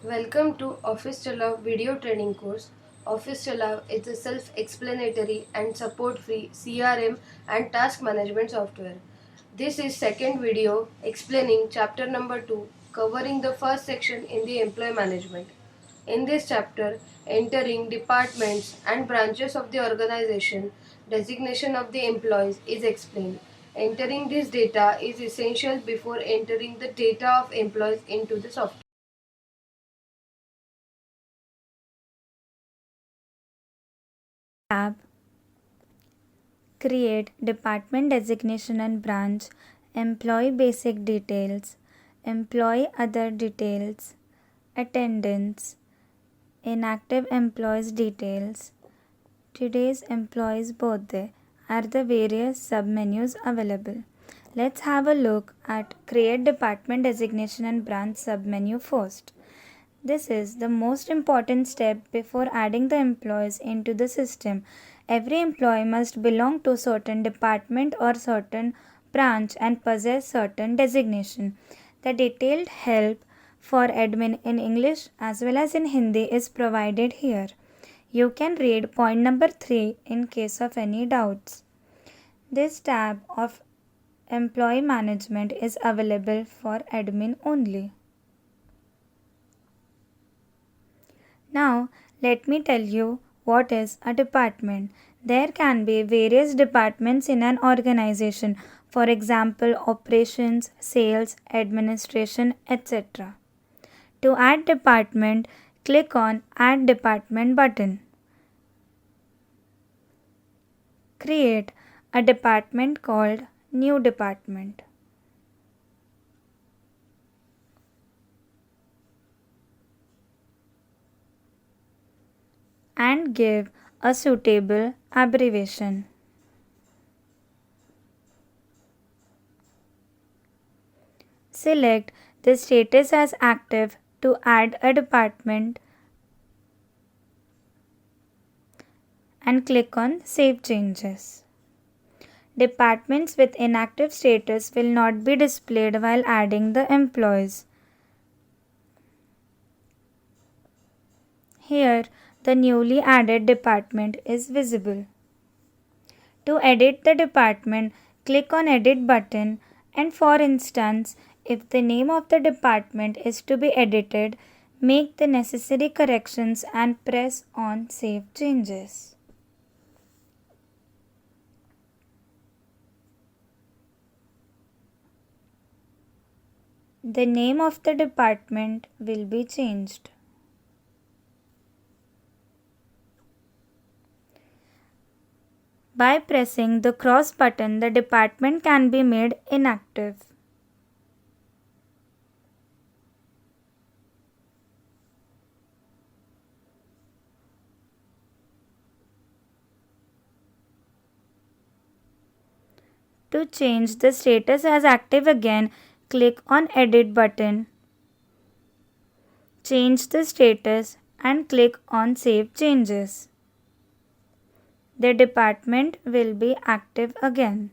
Welcome to Office to Love video training course. Office to Love is a self-explanatory and support-free CRM and task management software. This is second video explaining chapter number 2 covering the first section in the employee management. In this chapter, entering departments and branches of the organization, designation of the employees is explained. Entering this data is essential before entering the data of employees into the software. Tab. Create department designation and branch, employee basic details, employee other details, attendance, inactive employees details, today's employee's birthday are the various submenus available. Let's have a look at create department designation and branch submenu first. This is the most important step before adding the employees into the system. Every employee must belong to certain department or certain branch and possess certain designation. The detailed help for admin in English as well as in Hindi is provided here. You can read point number 3 in case of any doubts. This tab of employee management is available for admin only. Now, let me tell you what is a department. There can be various departments in an organization, for example, operations, sales, administration, etc. To add department, click on Add Department button. Create a department called New Department. And give a suitable abbreviation. Select the status as active to add a department and click on Save Changes. Departments with inactive status will not be displayed while adding the employees. Here, the newly added department is visible. To edit the department, click on Edit button, and for instance, if the name of the department is to be edited, make the necessary corrections and press on Save Changes. The name of the department will be changed. By pressing the cross button, the department can be made inactive. To change the status as active again, click on Edit button. Change the status and click on Save Changes. The department will be active again.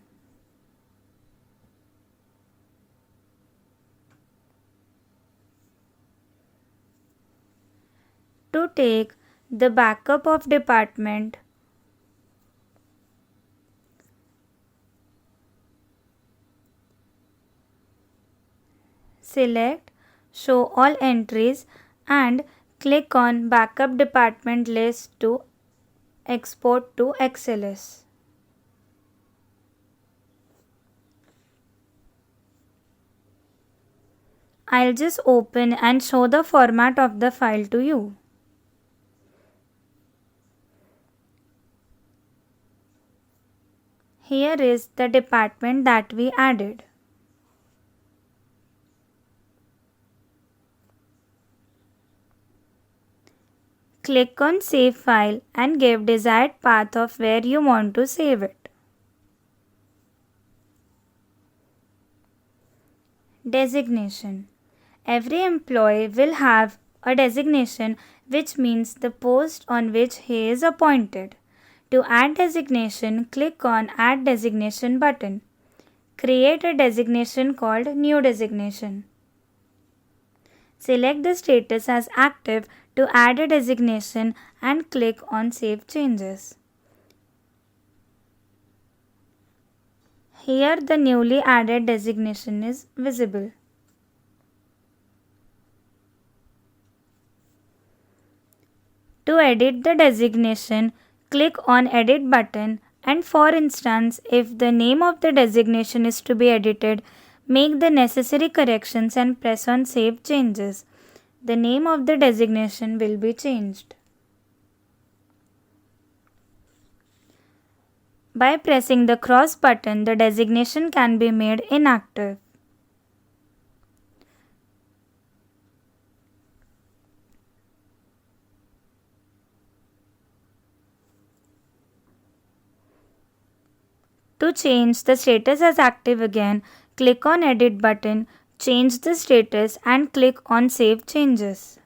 To take the backup of department, select Show All Entries and click on Backup Department List to export to XLS. I'll just open and show the format of the file to you. Here is the department that we added. Click on Save File and give desired path of where you want to save it. Designation. Every employee will have a designation, which means the post on which he is appointed. To add designation, click on Add Designation button. Create a designation called New Designation. Select the status as active to add a designation and click on Save Changes. Here the newly added designation is visible. To edit the designation, click on Edit button, and for instance, if the name of the designation is to be edited, make the necessary corrections and press on Save Changes. The name of the designation will be changed. By pressing the cross button, the designation can be made inactive. To change the status as active again, click on Edit button, change the status and click on Save Changes.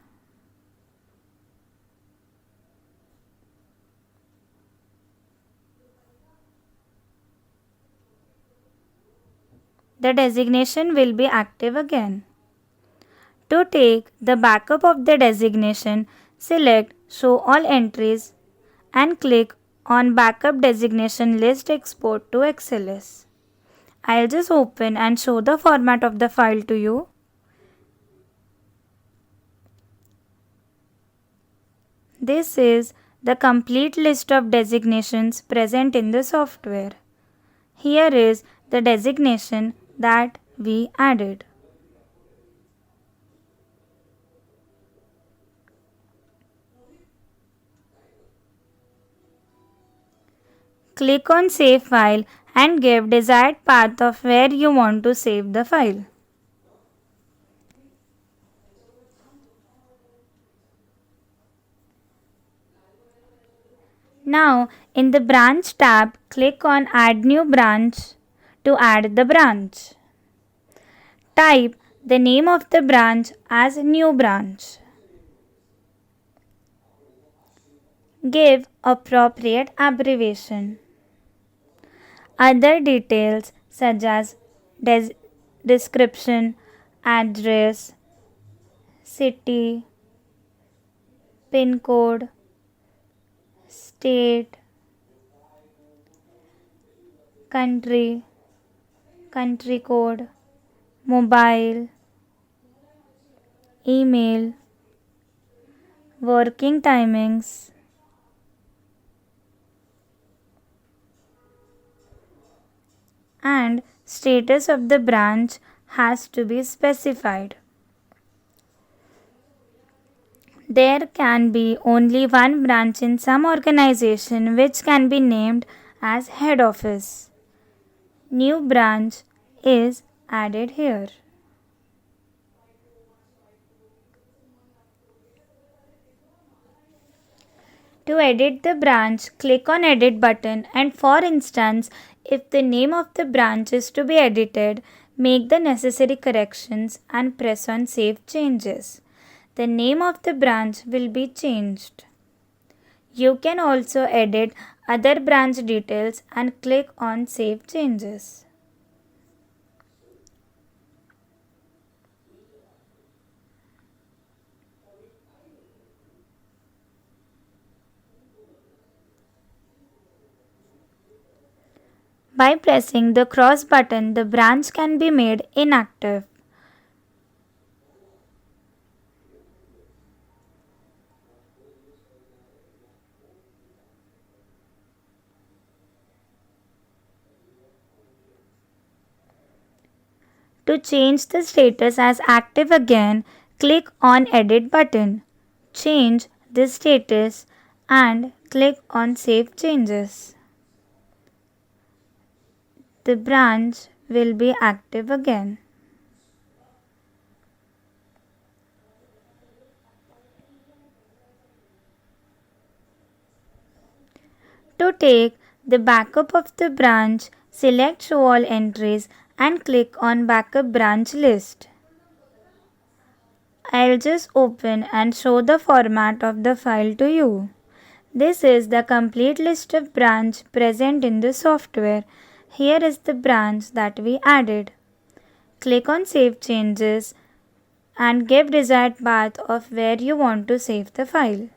The designation will be active again. To take the backup of the designation, select Show All Entries and click on Backup Designation List Export to XLS. I'll just open and show the format of the file to you. This is the complete list of designations present in the software. Here is the designation that we added. Click on Save File and give desired path of where you want to save the file. Now, in the Branch tab, click on Add New Branch to add the branch. Type the name of the branch as New Branch. Give appropriate abbreviation. Other details such as description, address, city, pin code, state, country, country code, mobile, email, working timings, and status of the branch has to be specified. There can be only one branch in some organization which can be named as head office. New branch is added here. To edit the branch, click on Edit button, and for instance, if the name of the branch is to be edited, make the necessary corrections and press on Save Changes. The name of the branch will be changed. You can also edit other branch details and click on Save Changes. By pressing the cross button, the branch can be made inactive. To change the status as active again, click on Edit button, change the status and click on Save Changes. The branch will be active again. To take the backup of the branch, select Show All Entries and click on Backup Branch List. I'll just open and show the format of the file to you. This is the complete list of branch present in the software. Here is the branch that we added. Click on Save Changes and give desired path of where you want to save the file.